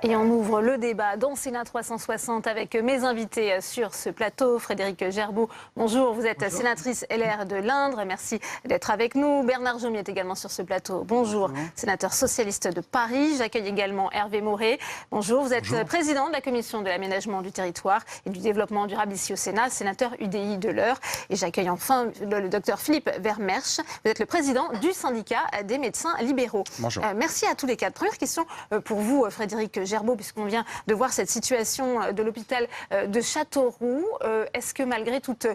Et on ouvre le débat dans Sénat 360 avec mes invités sur ce plateau. Frédérique Gerbeau, bonjour, vous êtes Bonjour. Sénatrice LR de l'Indre, merci d'être avec nous. Bernard Jomier est également sur ce plateau, bonjour, sénateur socialiste de Paris. J'accueille également Hervé Maurey, bonjour, vous êtes président de la Commission de l'aménagement du territoire et du développement durable ici au Sénat, sénateur UDI de l'Eure. Et j'accueille enfin le docteur Philippe Vermersch, vous êtes le président du syndicat des médecins libéraux. Bonjour. Merci à tous les quatre. Première question pour vous, Frédérique Gerbeau, puisqu'on vient de voir cette situation de l'hôpital de Châteauroux. Est-ce que malgré toutes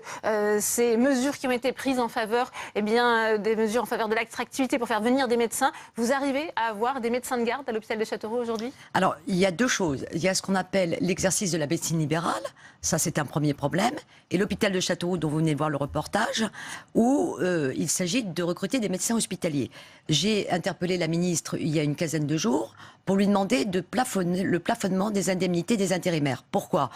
ces mesures qui ont été prises en faveur, des mesures en faveur de l'attractivité pour faire venir des médecins, vous arrivez à avoir des médecins de garde à l'hôpital de Châteauroux aujourd'hui ? Alors, il y a deux choses. Il y a ce qu'on appelle l'exercice de la médecine libérale. Ça, c'est un premier problème. Et l'hôpital de Châteauroux, dont vous venez de voir le reportage, où il s'agit de recruter des médecins hospitaliers. J'ai interpellé la ministre il y a une quinzaine de jours pour lui demander de plafonner le plafonnement des indemnités des intérimaires. Pourquoi ?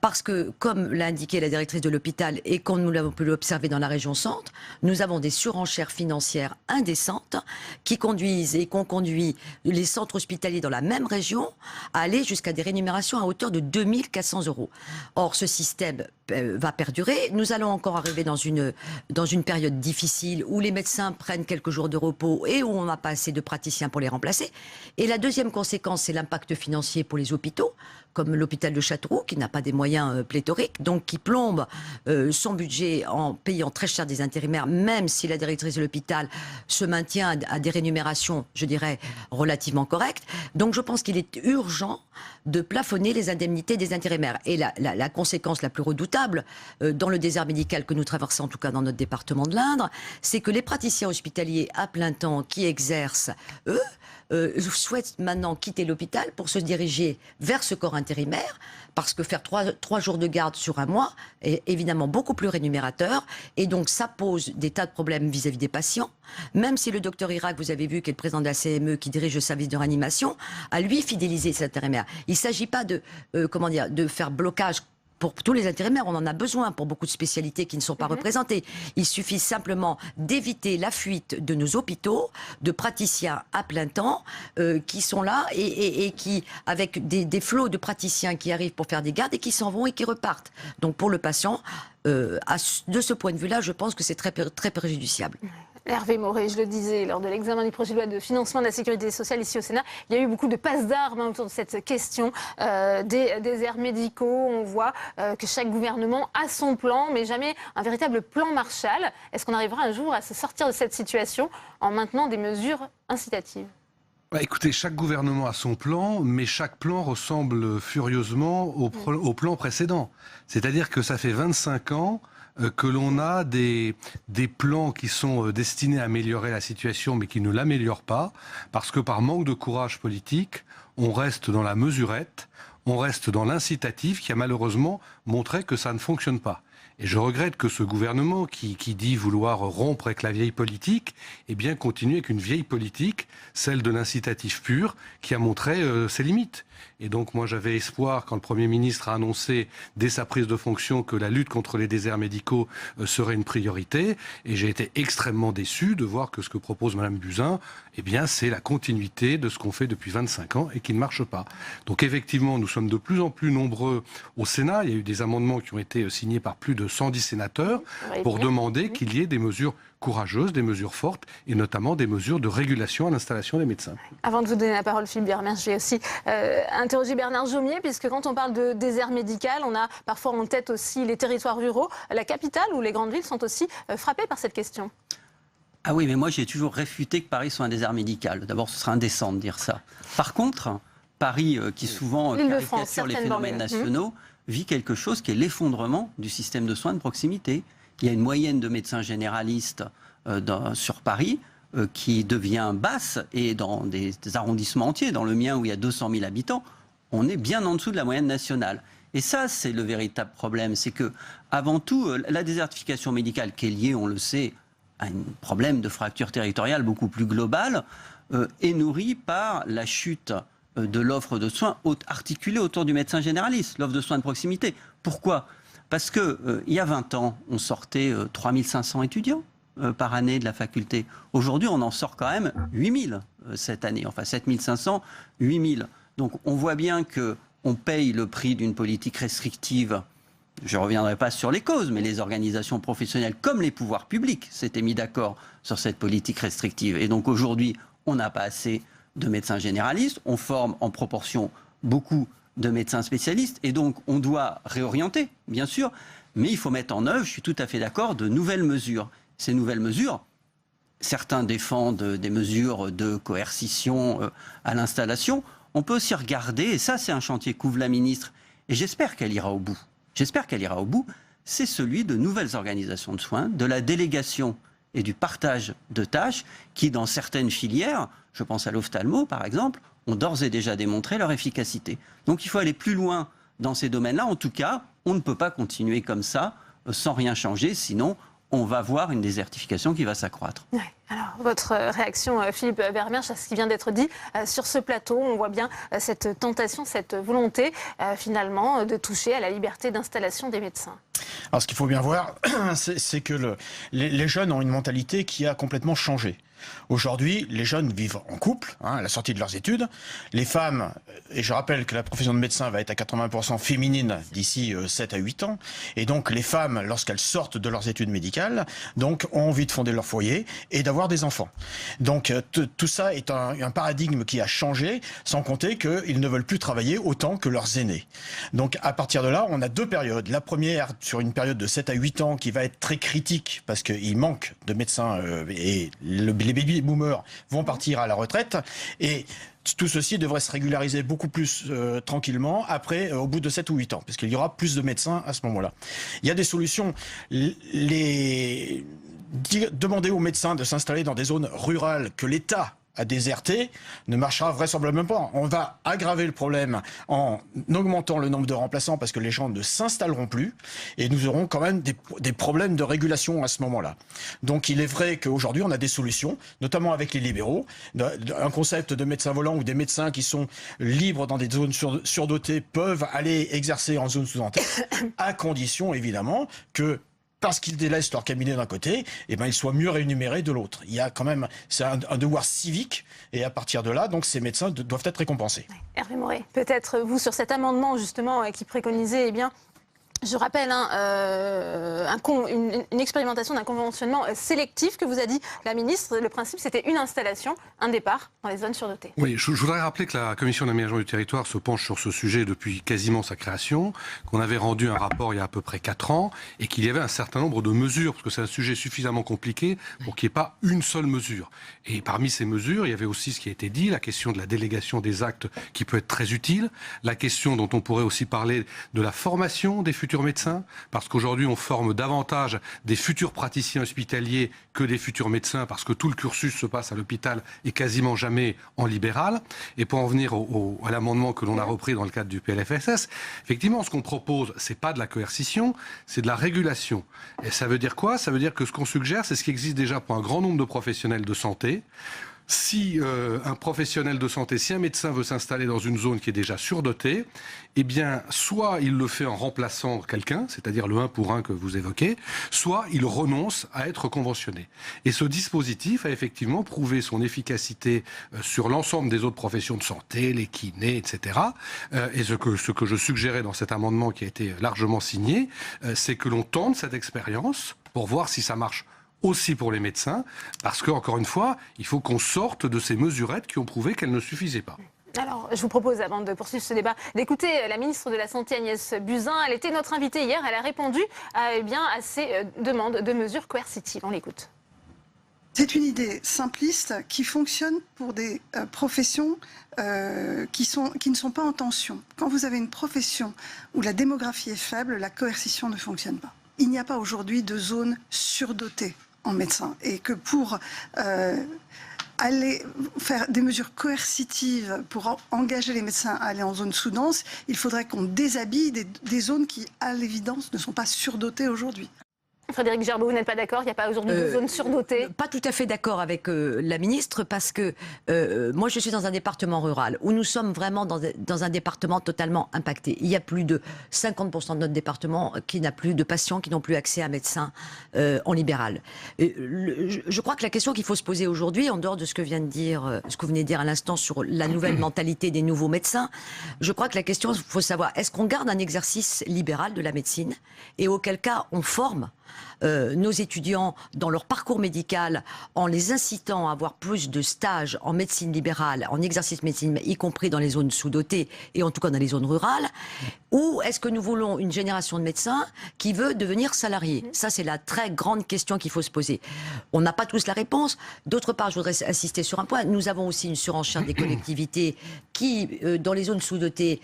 Parce que, comme l'a indiqué la directrice de l'hôpital et comme nous l'avons pu l'observer dans la région centre, nous avons des surenchères financières indécentes qui conduisent et qu'on conduit les centres hospitaliers dans la même région à aller jusqu'à des rémunérations à hauteur de 2 400 €. Or, ce système va perdurer. Nous allons encore arriver dans une période difficile où les médecins prennent quelques jours de repos et où on n'a pas assez de praticiens pour les remplacer. Et la deuxième conséquence, c'est l'impact financier pour les hôpitaux, comme l'hôpital de Châteauroux, qui n'a pas des moyens pléthoriques, donc qui plombe son budget en payant très cher des intérimaires, même si la directrice de l'hôpital se maintient à des rémunérations, je dirais, relativement correctes. Donc je pense qu'il est urgent de plafonner les indemnités des intérimaires. Et la conséquence la plus redoutable dans le désert médical que nous traversons, en tout cas dans notre département de l'Indre, c'est que les praticiens hospitaliers à plein temps qui exercent, eux, souhaitent maintenant quitter l'hôpital pour se diriger vers ce corps intérimaire, parce que faire 3 jours de garde sur un mois est évidemment beaucoup plus rémunérateur, et donc ça pose des tas de problèmes vis-à-vis des patients, même si le docteur Irak, vous avez vu, qui est le président de la CME, qui dirige le service de réanimation, a lui fidélisé cet intérimaire. Il ne s'agit pas de faire blocage pour tous les intérimaires, on en a besoin pour beaucoup de spécialités qui ne sont pas représentées. Il suffit simplement d'éviter la fuite de nos hôpitaux, de praticiens à plein temps qui sont là et qui, avec des flots de praticiens qui arrivent pour faire des gardes et qui s'en vont et qui repartent. Donc pour le patient, de ce point de vue-là, je pense que c'est très, très préjudiciable. Hervé Maurey, je le disais, lors de l'examen du projet de loi de financement de la sécurité sociale ici au Sénat, il y a eu beaucoup de passes d'armes autour de cette question des déserts médicaux. On voit que chaque gouvernement a son plan, mais jamais un véritable plan Marshall. Est-ce qu'on arrivera un jour à se sortir de cette situation en maintenant des mesures incitatives ? Écoutez, chaque gouvernement a son plan, mais chaque plan ressemble furieusement au plan précédent. C'est-à-dire que ça fait 25 ans que l'on a des plans qui sont destinés à améliorer la situation, mais qui ne l'améliorent pas, parce que par manque de courage politique, on reste dans la mesurette, on reste dans l'incitatif, qui a malheureusement montré que ça ne fonctionne pas. Et je regrette que ce gouvernement, qui dit vouloir rompre avec la vieille politique, continue avec une vieille politique, celle de l'incitatif pur, qui a montré ses limites. Et donc moi j'avais espoir, quand le Premier ministre a annoncé dès sa prise de fonction que la lutte contre les déserts médicaux serait une priorité, et j'ai été extrêmement déçu de voir que ce que propose Mme Buzyn, c'est la continuité de ce qu'on fait depuis 25 ans et qui ne marche pas. Donc effectivement, nous sommes de plus en plus nombreux au Sénat. Il y a eu des amendements qui ont été signés par plus de 110 sénateurs pour demander qu'il y ait des mesures courageuses, des mesures fortes, et notamment des mesures de régulation à l'installation des médecins. Avant de vous donner la parole, Philippe Vermersch, je vais aussi interroger Bernard Jomier, puisque quand on parle de désert médical, on a parfois en tête aussi les territoires ruraux. La capitale ou les grandes villes sont aussi frappées par cette question. Ah oui, mais moi j'ai toujours réfuté que Paris soit un désert médical. D'abord, ce serait indécent de dire ça. Par contre, Paris, qui souvent caricature les phénomènes nationaux, vit quelque chose qui est l'effondrement du système de soins de proximité. Il y a une moyenne de médecins généralistes sur Paris qui devient basse, et dans des arrondissements entiers, dans le mien où il y a 200 000 habitants, on est bien en dessous de la moyenne nationale. Et ça, c'est le véritable problème. C'est que, avant tout, la désertification médicale qui est liée, on le sait, à un problème de fracture territoriale beaucoup plus globale, est nourrie par la chute de l'offre de soins articulée autour du médecin généraliste, l'offre de soins de proximité. Pourquoi ? Parce qu'il y a 20 ans, on sortait 3500 étudiants par année de la faculté. Aujourd'hui, on en sort quand même 8000 cette année. Enfin, 7500, 8000. Donc on voit bien qu'on paye le prix d'une politique restrictive. Je ne reviendrai pas sur les causes, mais les organisations professionnelles comme les pouvoirs publics s'étaient mis d'accord sur cette politique restrictive. Et donc aujourd'hui, on n'a pas assez de médecins généralistes, on forme en proportion beaucoup de médecins spécialistes, et donc on doit réorienter, bien sûr, mais il faut mettre en œuvre, je suis tout à fait d'accord, de nouvelles mesures. Ces nouvelles mesures, certains défendent des mesures de coercition à l'installation. On peut aussi regarder, et ça c'est un chantier qu'ouvre la ministre, et j'espère qu'elle ira au bout. J'espère qu'elle ira au bout. C'est celui de nouvelles organisations de soins, de la délégation et du partage de tâches qui, dans certaines filières, je pense à l'ophtalmo par exemple, ont d'ores et déjà démontré leur efficacité. Donc il faut aller plus loin dans ces domaines-là. En tout cas, on ne peut pas continuer comme ça, sans rien changer, sinon on va voir une désertification qui va s'accroître. Ouais. Alors, votre réaction, Philippe Vermeersch, à ce qui vient d'être dit sur ce plateau, on voit bien cette tentation, cette volonté finalement de toucher à la liberté d'installation des médecins. Alors ce qu'il faut bien voir, c'est que les jeunes ont une mentalité qui a complètement changé. Aujourd'hui, les jeunes vivent en couple, à la sortie de leurs études. Les femmes, et je rappelle que la profession de médecin va être à 80% féminine d'ici 7 à 8 ans. Et donc les femmes, lorsqu'elles sortent de leurs études médicales, donc, ont envie de fonder leur foyer et d'avoir des enfants. Donc tout ça est un paradigme qui a changé, sans compter qu'ils ne veulent plus travailler autant que leurs aînés. Donc à partir de là, on a deux périodes. La première, sur une période de 7 à 8 ans, qui va être très critique, parce qu'il manque de médecins et les baby-boomers vont partir à la retraite, et tout ceci devrait se régulariser beaucoup plus tranquillement après, au bout de 7 ou 8 ans, parce qu'il y aura plus de médecins à ce moment-là. Il y a des solutions. Demander aux médecins de s'installer dans des zones rurales que l'État a déserté ne marchera vraisemblablement pas. On va aggraver le problème en augmentant le nombre de remplaçants parce que les gens ne s'installeront plus et nous aurons quand même des problèmes de régulation à ce moment-là. Donc il est vrai qu'aujourd'hui on a des solutions, notamment avec les libéraux, un concept de médecin volant où des médecins qui sont libres dans des zones surdotées peuvent aller exercer en zone sous-dotée à condition évidemment que parce qu'ils délaissent leur cabinet d'un côté, ils soient mieux rémunérés de l'autre. Il y a quand même, c'est un devoir civique, et à partir de là, donc ces médecins doivent être récompensés. Hervé Maurey, peut-être vous sur cet amendement justement qui préconisait, je rappelle une expérimentation d'un conventionnement sélectif que vous a dit la ministre. Le principe, c'était une installation, un départ dans les zones surdotées. Oui, je voudrais rappeler que la Commission d'aménagement du territoire se penche sur ce sujet depuis quasiment sa création, qu'on avait rendu un rapport il y a à peu près 4 ans, et qu'il y avait un certain nombre de mesures, parce que c'est un sujet suffisamment compliqué pour qu'il n'y ait pas une seule mesure. Et parmi ces mesures, il y avait aussi ce qui a été dit, la question de la délégation des actes qui peut être très utile, la question dont on pourrait aussi parler de la formation des futurs médecins, parce qu'aujourd'hui on forme davantage des futurs praticiens hospitaliers que des futurs médecins, parce que tout le cursus se passe à l'hôpital et quasiment jamais en libéral. Et pour en venir à l'amendement que l'on a repris dans le cadre du PLFSS, effectivement ce qu'on propose, c'est pas de la coercition, c'est de la régulation. Et ça veut dire quoi ? Ça veut dire que ce qu'on suggère, c'est ce qui existe déjà pour un grand nombre de professionnels de santé. Si un professionnel de santé, si un médecin veut s'installer dans une zone qui est déjà surdotée, eh bien, soit il le fait en remplaçant quelqu'un, c'est-à-dire le 1 pour 1 que vous évoquez, soit il renonce à être conventionné. Et ce dispositif a effectivement prouvé son efficacité sur l'ensemble des autres professions de santé, les kinés, etc. Et ce que je suggérais dans cet amendement qui a été largement signé, c'est que l'on tente cette expérience pour voir si ça marche aussi pour les médecins, parce que, encore une fois, il faut qu'on sorte de ces mesurettes qui ont prouvé qu'elles ne suffisaient pas. Alors, je vous propose, avant de poursuivre ce débat, d'écouter la ministre de la Santé, Agnès Buzyn. Elle était notre invitée hier, elle a répondu à ces demandes de mesures coercitives. On l'écoute. C'est une idée simpliste qui fonctionne pour des professions qui ne sont pas en tension. Quand vous avez une profession où la démographie est faible, la coercition ne fonctionne pas. Il n'y a pas aujourd'hui de zone surdotée en médecins et que pour aller faire des mesures coercitives pour engager les médecins à aller en zone sous-dense, il faudrait qu'on déshabille des zones qui, à l'évidence, ne sont pas surdotées aujourd'hui. Frédéric Gerbeau, vous n'êtes pas d'accord? Il n'y a pas aujourd'hui de zones surdotées? Pas tout à fait d'accord avec la ministre, parce que moi je suis dans un département rural où nous sommes vraiment dans un département totalement impacté. Il y a plus de 50% de notre département qui n'a plus de patients, qui n'ont plus accès à médecins en libéral. Je crois que la question qu'il faut se poser aujourd'hui, en dehors de ce que vient de dire, ce que vous venez de dire à l'instant sur la nouvelle mentalité des nouveaux médecins, je crois que la question, il faut savoir, est-ce qu'on garde un exercice libéral de la médecine, et auquel cas on forme nos étudiants dans leur parcours médical en les incitant à avoir plus de stages en médecine libérale, en exercice médecine, y compris dans les zones sous-dotées et en tout cas dans les zones rurales, ou est-ce que nous voulons une génération de médecins qui veut devenir salarié? Ça, c'est la très grande question qu'il faut se poser. On n'a pas tous la réponse. D'autre part, je voudrais insister sur un point. Nous avons aussi une surenchère des collectivités qui, dans les zones sous-dotées,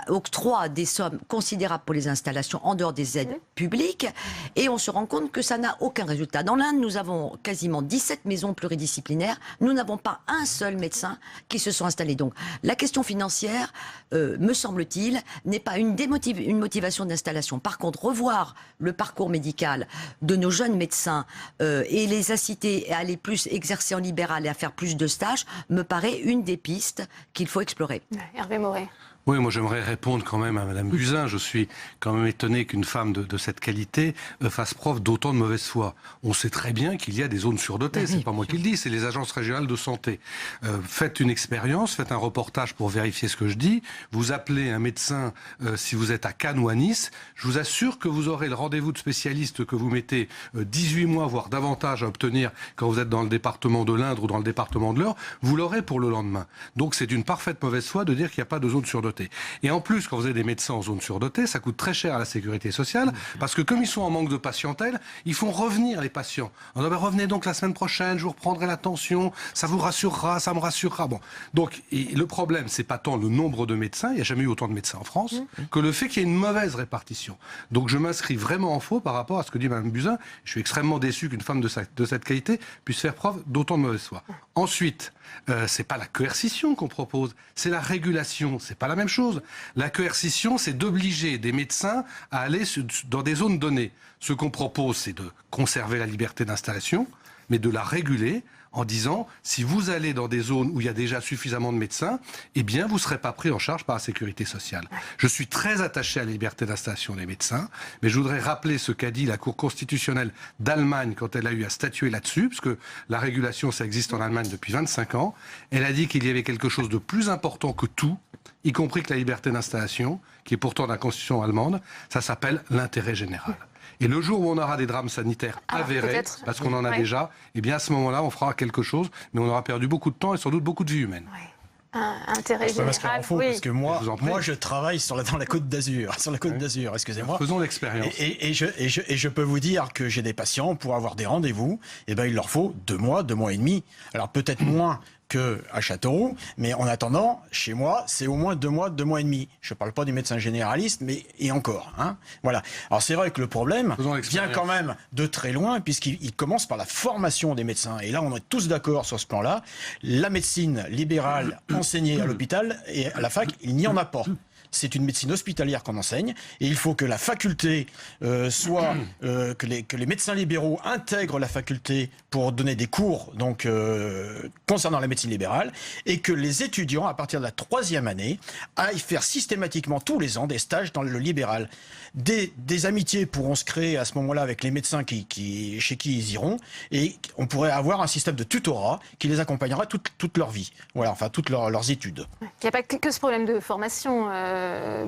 octroient des sommes considérables pour les installations en dehors des aides publiques. Et on se rend compte que ça n'a aucun résultat. Dans l'Inde, nous avons quasiment 17 maisons pluridisciplinaires. Nous n'avons pas un seul médecin qui se sont installés. Donc, la question financière, me semble-t-il, n'est pas une motivation d'installation. Par contre, revoir le parcours médical de nos jeunes médecins et les inciter à aller plus exercer en libéral et à faire plus de stages, me paraît une des pistes qu'il faut explorer. Hervé Maurey. Oui, moi j'aimerais répondre quand même à Madame Buzyn. Je suis quand même étonné qu'une femme de cette qualité fasse preuve d'autant de mauvaise foi. On sait très bien qu'il y a des zones surdotées, c'est pas moi qui le dis, c'est les agences régionales de santé. Faites une expérience, faites un reportage pour vérifier ce que je dis. Vous appelez un médecin si vous êtes à Cannes ou à Nice. Je vous assure que vous aurez le rendez-vous de spécialiste que vous mettez 18 mois, voire davantage à obtenir quand vous êtes dans le département de l'Indre ou dans le département de l'Eure. Vous l'aurez pour le lendemain. Donc c'est d'une parfaite mauvaise foi de dire qu'il n'y a pas de zone surdotée. Et en plus, quand vous avez des médecins en zone surdotée, ça coûte très cher à la sécurité sociale, parce que comme ils sont en manque de patientèle, ils font revenir les patients. On dit, revenez donc la semaine prochaine, je vous reprendrai la tension, ça vous rassurera, ça me rassurera. Bon. Donc, le problème, c'est pas tant le nombre de médecins, il n'y a jamais eu autant de médecins en France, que le fait qu'il y ait une mauvaise répartition. Donc je m'inscris vraiment en faux par rapport à ce que dit Mme Buzyn. Je suis extrêmement déçu qu'une femme de cette qualité puisse faire preuve d'autant de mauvaise foi. Ensuite, c'est pas la coercition qu'on propose, c'est la régulation. C'est pas la même chose. La coercition, c'est d'obliger des médecins à aller dans des zones données. Ce qu'on propose, c'est de conserver la liberté d'installation, mais de la réguler en disant, si vous allez dans des zones où il y a déjà suffisamment de médecins, eh bien, vous ne serez pas pris en charge par la sécurité sociale. Je suis très attaché à la liberté d'installation des médecins, mais je voudrais rappeler ce qu'a dit la Cour constitutionnelle d'Allemagne quand elle a eu à statuer là-dessus, parce que la régulation, ça existe en Allemagne depuis 25 ans. Elle a dit qu'il y avait quelque chose de plus important que tout, y compris que la liberté d'installation, qui est pourtant dans la Constitution allemande, ça s'appelle l'intérêt général. Et le jour où on aura des drames sanitaires avérés, parce qu'on en a déjà, eh bien à ce moment-là, on fera quelque chose, mais on aura perdu beaucoup de temps et sans doute beaucoup de vies humaines. Intérêt général, parce que moi je travaille dans la Côte d'Azur, excusez-moi. Faisons l'expérience. Et je peux vous dire que j'ai des patients, pour avoir des rendez-vous, eh ben, il leur faut 2 mois, 2 mois et demi. Alors peut-être moins qu'à Châteauroux, mais en attendant, chez moi, c'est au moins 2 mois, 2 mois et demi. Je ne parle pas du médecin généraliste, mais et encore. Hein, voilà. Alors c'est vrai que le problème vient quand même de très loin, puisqu'il commence par la formation des médecins. Et là, on est tous d'accord sur ce plan-là. La médecine libérale enseignée à l'hôpital et à la fac, il n'y en a pas. C'est une médecine hospitalière qu'on enseigne et il faut que la faculté que les médecins libéraux intègrent la faculté pour donner des cours donc concernant la médecine libérale et que les étudiants à partir de la 3e année aillent faire systématiquement tous les ans des stages dans le libéral. Des amitiés pourront se créer à ce moment-là avec les médecins chez qui ils iront et on pourrait avoir un système de tutorat qui les accompagnera toute leur vie, voilà, enfin toutes leurs études. Il n'y a pas que ce problème de formation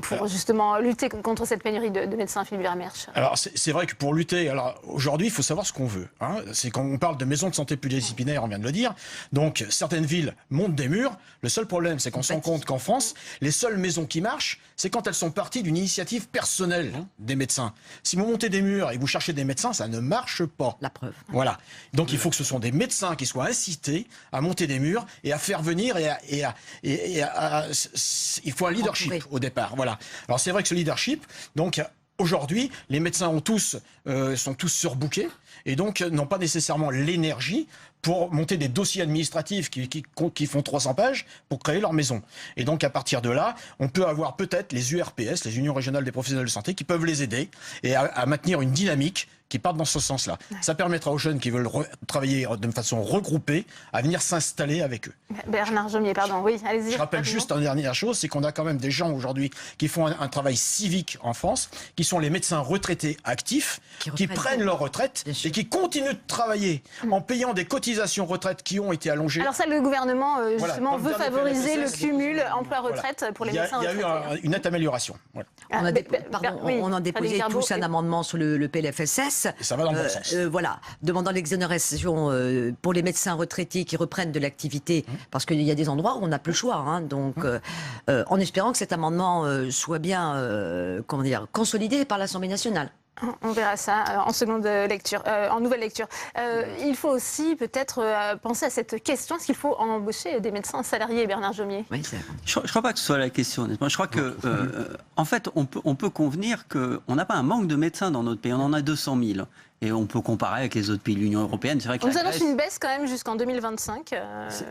pour justement lutter contre cette pénurie de médecins, Philippe Vermeersch. Alors c'est vrai que pour lutter, alors aujourd'hui il faut savoir ce qu'on veut. Hein. C'est quand on parle de maisons de santé pluridisciplinaires, on vient de le dire. Donc certaines villes montent des murs. Le seul problème, c'est qu'on se rend compte qu'en France, les seules maisons qui marchent, c'est quand elles sont parties d'une initiative personnelle des médecins. Si vous montez des murs et vous cherchez des médecins, ça ne marche pas. La preuve. Voilà. Donc il faut que ce sont des médecins qui soient incités à monter des murs et à faire venir il faut un leadership au départ. Voilà. Alors c'est vrai que ce leadership, donc aujourd'hui, les médecins sont tous surbookés et donc n'ont pas nécessairement l'énergie pour monter des dossiers administratifs qui font 300 pages pour créer leur maison. Et donc, à partir de là, on peut avoir peut-être les URPS, les Unions Régionales des Professionnels de Santé, qui peuvent les aider et à maintenir une dynamique qui partent dans ce sens-là. Ouais. Ça permettra aux jeunes qui veulent travailler de façon regroupée à venir s'installer avec eux. Bernard Jomier, pardon, oui, allez-y. Je rappelle juste une dernière chose, c'est qu'on a quand même des gens aujourd'hui qui font un travail civique en France, qui sont les médecins retraités actifs, qui prennent leur retraite et qui continuent de travailler en payant des cotisations retraite qui ont été allongées. Alors ça, le gouvernement justement veut favoriser le cumul emploi-retraite pour les médecins retraités. Il y a eu une nette amélioration. Voilà. On a déposé tous un amendement sur le PLFSS. Et ça va dans le bon sens. Voilà, demandant l'exonération pour les médecins retraités qui reprennent de l'activité, parce qu'il y a des endroits où on n'a plus le choix. Hein, donc, en espérant que cet amendement soit bien consolidé par l'Assemblée nationale. On verra ça en seconde lecture, en nouvelle lecture. Il faut aussi peut-être penser à cette question, est-ce qu'il faut embaucher des médecins salariés, Bernard Jomier? Oui, c'est vrai. Je ne crois pas que ce soit la question, honnêtement. Je crois que, en fait, on peut convenir qu'on n'a pas un manque de médecins dans notre pays, on en a 200 000. Et on peut comparer avec les autres pays de l'Union européenne. C'est vrai que on nous annonce une baisse quand même jusqu'en 2025.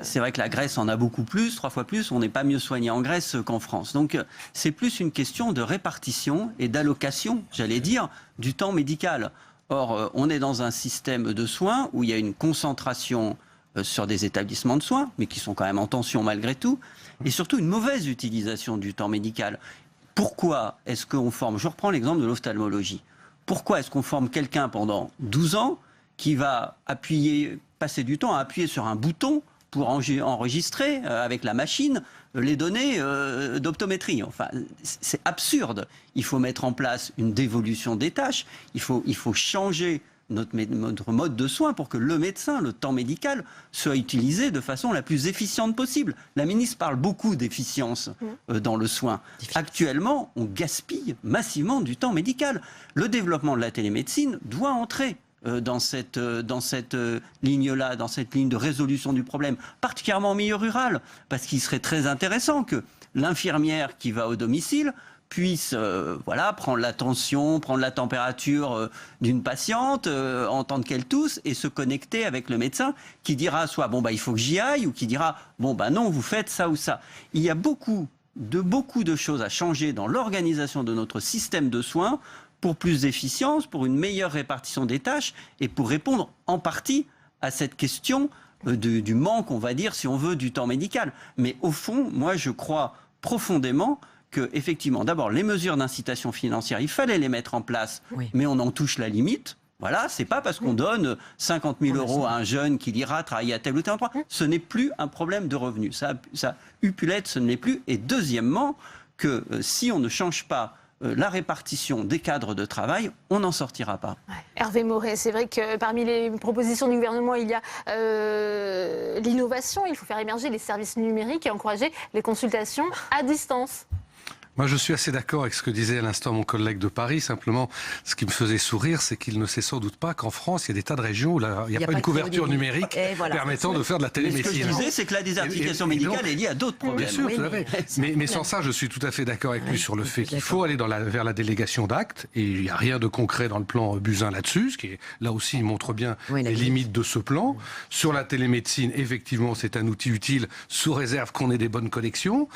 C'est vrai que la Grèce en a beaucoup plus, 3 fois plus. On n'est pas mieux soigné en Grèce qu'en France. Donc c'est plus une question de répartition et d'allocation, j'allais dire, du temps médical. Or, on est dans un système de soins où il y a une concentration sur des établissements de soins, mais qui sont quand même en tension malgré tout, et surtout une mauvaise utilisation du temps médical. Pourquoi est-ce qu'on forme? Je reprends l'exemple de l'ophtalmologie. Pourquoi est-ce qu'on forme quelqu'un pendant 12 ans qui va passer du temps à appuyer sur un bouton pour enregistrer avec la machine les données d'optométrie? Enfin, c'est absurde. Il faut mettre en place une dévolution des tâches. Il faut changer notre mode de soin pour que le médecin, le temps médical, soit utilisé de façon la plus efficiente possible. La ministre parle beaucoup d'efficience dans le soin. Actuellement, on gaspille massivement du temps médical. Le développement de la télémédecine doit entrer dans cette ligne-là, dans cette ligne de résolution du problème, particulièrement en milieu rural, parce qu'il serait très intéressant que l'infirmière qui va au domicile puisse prendre la tension, prendre la température d'une patiente, entendre qu'elle tousse et se connecter avec le médecin qui dira soit il faut que j'y aille ou qui dira non, vous faites ça ou ça. Il y a beaucoup de choses à changer dans l'organisation de notre système de soins pour plus d'efficience, pour une meilleure répartition des tâches et pour répondre en partie à cette question du manque, on va dire, si on veut, du temps médical. Mais au fond, moi je crois profondément que, effectivement, d'abord, les mesures d'incitation financière, il fallait les mettre en place, mais on en touche la limite. Voilà, c'est pas parce qu'on donne 50 000 euros à un jeune qu'il ira travailler à tel ou tel endroit. Ce n'est plus un problème de revenus. Ça upulette, ce ne l'est plus. Et deuxièmement, que si on ne change pas la répartition des cadres de travail, on n'en sortira pas. Ouais. Hervé Maurey, c'est vrai que parmi les propositions du gouvernement, il y a l'innovation. Il faut faire émerger les services numériques et encourager les consultations à distance. Moi, je suis assez d'accord avec ce que disait à l'instant mon collègue de Paris. Simplement, ce qui me faisait sourire, c'est qu'il ne sait sans doute pas qu'en France, il y a des tas de régions où il n'y a pas une couverture numérique permettant de faire de la télémédecine. Ce que je disais, c'est que la désertification médicale est liée à d'autres problèmes. Bien sûr, tout à fait. Mais sans ça, je suis tout à fait d'accord avec lui sur le fait qu'il faut aller vers la délégation d'actes. Et il n'y a rien de concret dans le plan Buzyn là-dessus, ce qui est, là aussi, il montre bien les limites de ce plan. Sur la télémédecine, effectivement, c'est un outil utile, sous réserve qu'on ait des bonnes connexions.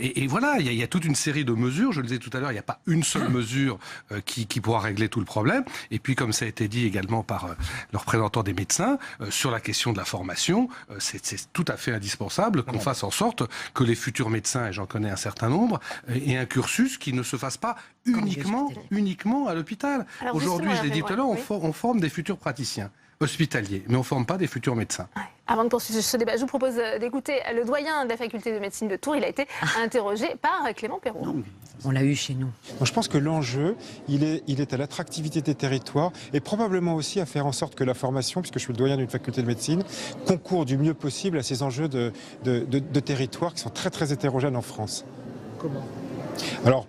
Et voilà, il y a toute une série de mesures. Je le disais tout à l'heure, il n'y a pas une seule mesure qui pourra régler tout le problème. Et puis, comme ça a été dit également par le représentant des médecins, sur la question de la formation, c'est tout à fait indispensable qu'on fasse en sorte que les futurs médecins, et j'en connais un certain nombre, aient un cursus qui ne se fasse pas uniquement à l'hôpital. Aujourd'hui, je l'ai dit tout à l'heure, on forme des futurs praticiens hospitaliers, mais on ne forme pas des futurs médecins. Ouais. Avant de poursuivre ce débat, je vous propose d'écouter le doyen de la faculté de médecine de Tours. Il a été interrogé par Clément Perrault. On l'a eu chez nous. Donc je pense que l'enjeu, il est à l'attractivité des territoires et probablement aussi à faire en sorte que la formation, puisque je suis le doyen d'une faculté de médecine, concourt du mieux possible à ces enjeux de territoires qui sont très très hétérogènes en France. Comment ? Alors,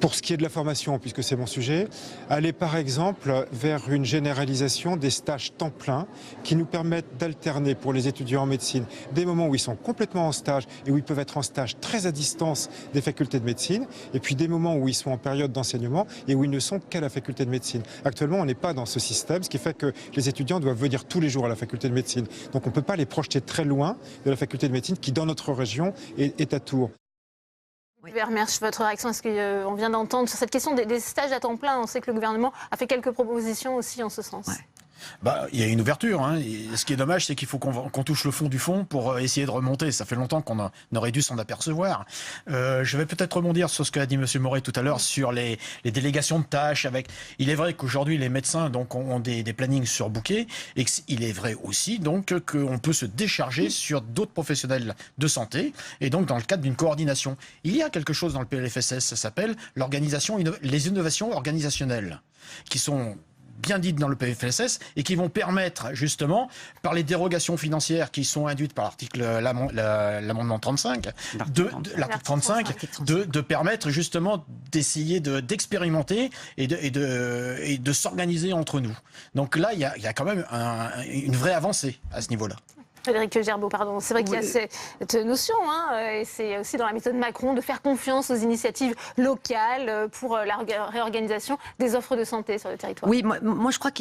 Pour ce qui est de la formation, puisque c'est mon sujet, aller par exemple vers une généralisation des stages temps plein qui nous permettent d'alterner pour les étudiants en médecine des moments où ils sont complètement en stage et où ils peuvent être en stage très à distance des facultés de médecine, et puis des moments où ils sont en période d'enseignement et où ils ne sont qu'à la faculté de médecine. Actuellement, on n'est pas dans ce système, ce qui fait que les étudiants doivent venir tous les jours à la faculté de médecine. Donc on ne peut pas les projeter très loin de la faculté de médecine qui, dans notre région, est à Tours. Vermersch, votre réaction, est-ce qu'on vient d'entendre sur cette question des stages à temps plein? On sait que le gouvernement a fait quelques propositions aussi en ce sens. Il y a une ouverture. Hein. Et ce qui est dommage, c'est qu'il faut qu'on touche le fond du fond pour essayer de remonter. Ça fait longtemps qu'on aurait dû s'en apercevoir. Je vais peut-être rebondir sur ce qu'a dit M. Moret tout à l'heure sur les délégations de tâches. Il est vrai qu'aujourd'hui, les médecins ont des plannings surbookés et il est vrai aussi qu'on peut se décharger sur d'autres professionnels de santé et donc dans le cadre d'une coordination. Il y a quelque chose dans le PLFSS, ça s'appelle les innovations organisationnelles, qui sont bien dites dans le PLFSS et qui vont permettre justement, par les dérogations financières qui sont induites par l'amendement 35, l'article 35, de permettre justement d'essayer d'expérimenter et de s'organiser entre nous. Donc là, il y a quand même une vraie avancée à ce niveau-là. Frédéric Gerbaud, pardon. C'est vrai qu'il y a cette notion, et c'est aussi dans la méthode Macron, de faire confiance aux initiatives locales pour la réorganisation des offres de santé sur le territoire. Oui, moi je crois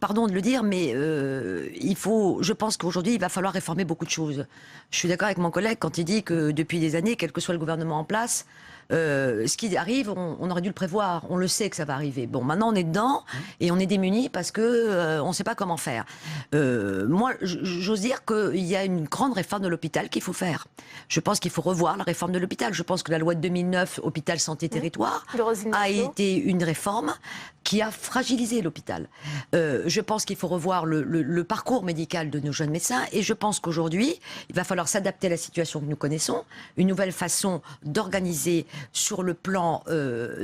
pardon de le dire, mais je pense qu'aujourd'hui, il va falloir réformer beaucoup de choses. Je suis d'accord avec mon collègue quand il dit que depuis des années, quel que soit le gouvernement en place, ce qui arrive, on aurait dû le prévoir. On le sait que ça va arriver. Bon, maintenant on est dedans et on est démunis parce que on ne sait pas comment faire. Moi, j'ose dire qu'il y a une grande réforme de l'hôpital qu'il faut faire. Je pense qu'il faut revoir la réforme de l'hôpital. Je pense que la loi de 2009, Hôpital Santé Territoire, a été une réforme qui a fragilisé l'hôpital. Je pense qu'il faut revoir le parcours médical de nos jeunes médecins et je pense qu'aujourd'hui, il va falloir s'adapter à la situation que nous connaissons, une nouvelle façon d'organiser sur le plan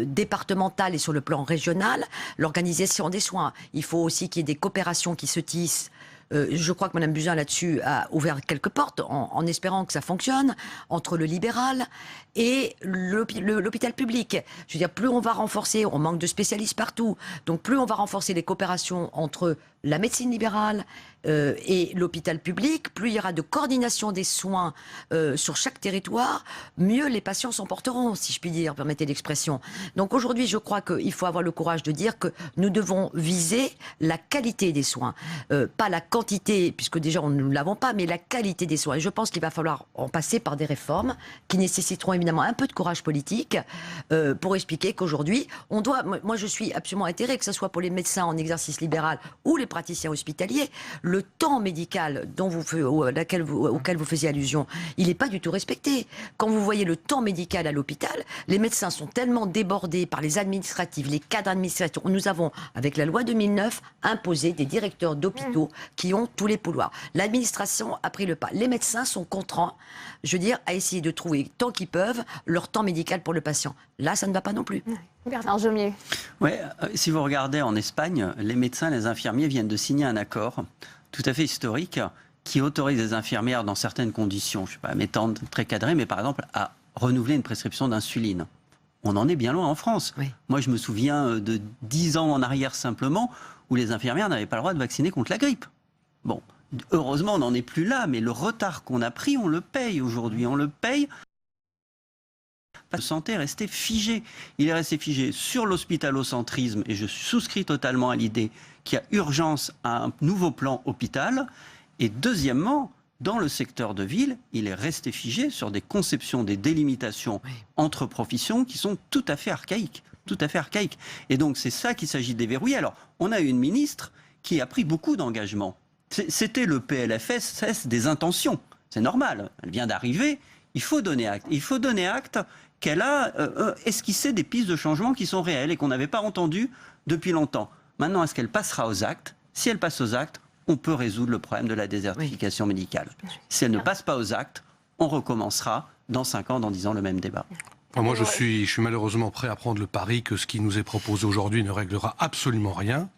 départemental et sur le plan régional l'organisation des soins. Il faut aussi qu'il y ait des coopérations qui se tissent. Je crois que Mme Buzyn, là-dessus, a ouvert quelques portes en espérant que ça fonctionne entre le libéral et l'hôpital public. Je veux dire, plus on va renforcer, on manque de spécialistes partout, donc plus on va renforcer les coopérations entre la médecine libérale et l'hôpital public, plus il y aura de coordination des soins sur chaque territoire, mieux les patients s'en porteront, si je puis dire, permettez l'expression. Donc aujourd'hui, je crois qu'il faut avoir le courage de dire que nous devons viser la qualité des soins, pas la quantité, puisque déjà on ne l'avons pas, mais la qualité des soins. Et je pense qu'il va falloir en passer par des réformes qui nécessiteront évidemment un peu de courage politique pour expliquer qu'aujourd'hui, on doit... Moi, je suis absolument atterrée, que ce soit pour les médecins en exercice libéral ou les praticiens hospitaliers, le temps médical auquel vous faisiez allusion, il n'est pas du tout respecté. Quand vous voyez le temps médical à l'hôpital, les médecins sont tellement débordés par les administratifs, les cadres administratifs. Nous avons, avec la loi 2009, imposé des directeurs d'hôpitaux qui ont tous les pouvoirs. L'administration a pris le pas. Les médecins sont contraints, je veux dire, à essayer de trouver, tant qu'ils peuvent, leur temps médical pour le patient. Là, ça ne va pas non plus. Bernard Jomier. Ouais, si vous regardez en Espagne, les médecins, les infirmiers viennent de signer un accord tout à fait historique qui autorise les infirmières dans certaines conditions, je ne sais pas, mettant très cadrées, mais par exemple à renouveler une prescription d'insuline. On en est bien loin en France. Oui. Moi, je me souviens de 10 ans en arrière simplement où les infirmières n'avaient pas le droit de vacciner contre la grippe. Bon, heureusement, on n'en est plus là, mais le retard qu'on a pris, on le paye aujourd'hui. On le paye. La santé est resté figé. Il est resté figé sur l'hospitalocentrisme, et je souscris totalement à l'idée qu'il y a urgence à un nouveau plan hôpital. Et deuxièmement, dans le secteur de ville, il est resté figé sur des conceptions, des délimitations entre professions qui sont tout à fait archaïques. Tout à fait archaïques. Et donc, c'est ça qu'il s'agit de déverrouiller. Alors, on a une ministre qui a pris beaucoup d'engagements. C'était le PLFSS des intentions. C'est normal. Elle vient d'arriver. Il faut donner acte. Il faut donner acte qu'elle a esquissé des pistes de changement qui sont réelles et qu'on n'avait pas entendues depuis longtemps. Maintenant, est-ce qu'elle passera aux actes? Si elle passe aux actes, on peut résoudre le problème de la désertification médicale. Si elle ne passe pas aux actes, on recommencera dans 5 ans, dans 10 ans, le même débat. Moi, je suis malheureusement prêt à prendre le pari que ce qui nous est proposé aujourd'hui ne réglera absolument rien.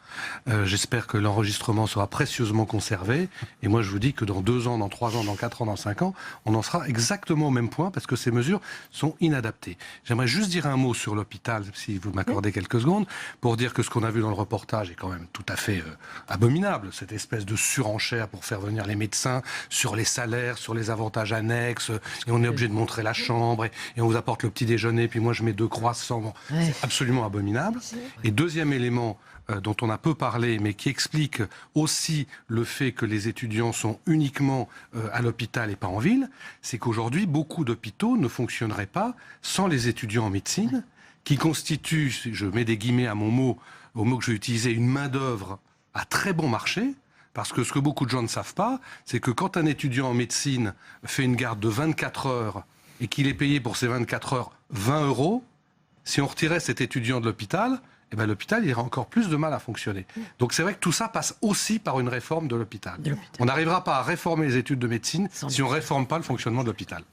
J'espère que l'enregistrement sera précieusement conservé. Et moi, je vous dis que dans 2 ans, dans 3 ans, dans 4 ans, dans 5 ans, on en sera exactement au même point parce que ces mesures sont inadaptées. J'aimerais juste dire un mot sur l'hôpital, si vous m'accordez quelques secondes, pour dire que ce qu'on a vu dans le reportage est quand même tout à fait abominable. Cette espèce de surenchère pour faire venir les médecins sur les salaires, sur les avantages annexes. Et on est obligé de montrer la chambre et on vous apporte le petit déjeuner, puis moi je mets 2 croissants. Bon, c'est absolument abominable. Et deuxième élément dont on a peu parlé, mais qui explique aussi le fait que les étudiants sont uniquement à l'hôpital et pas en ville, c'est qu'aujourd'hui, beaucoup d'hôpitaux ne fonctionneraient pas sans les étudiants en médecine, qui constituent, je mets des guillemets à mon mot, au mot que je vais utiliser, une main-d'œuvre à très bon marché. Parce que ce que beaucoup de gens ne savent pas, c'est que quand un étudiant en médecine fait une garde de 24 heures et qu'il est payé pour ces 24 heures 20 €, si on retirait cet étudiant de l'hôpital, eh ben l'hôpital il aurait encore plus de mal à fonctionner. Donc c'est vrai que tout ça passe aussi par une réforme de l'hôpital. On n'arrivera pas à réformer les études de médecine si on ne réforme pas le fonctionnement de l'hôpital.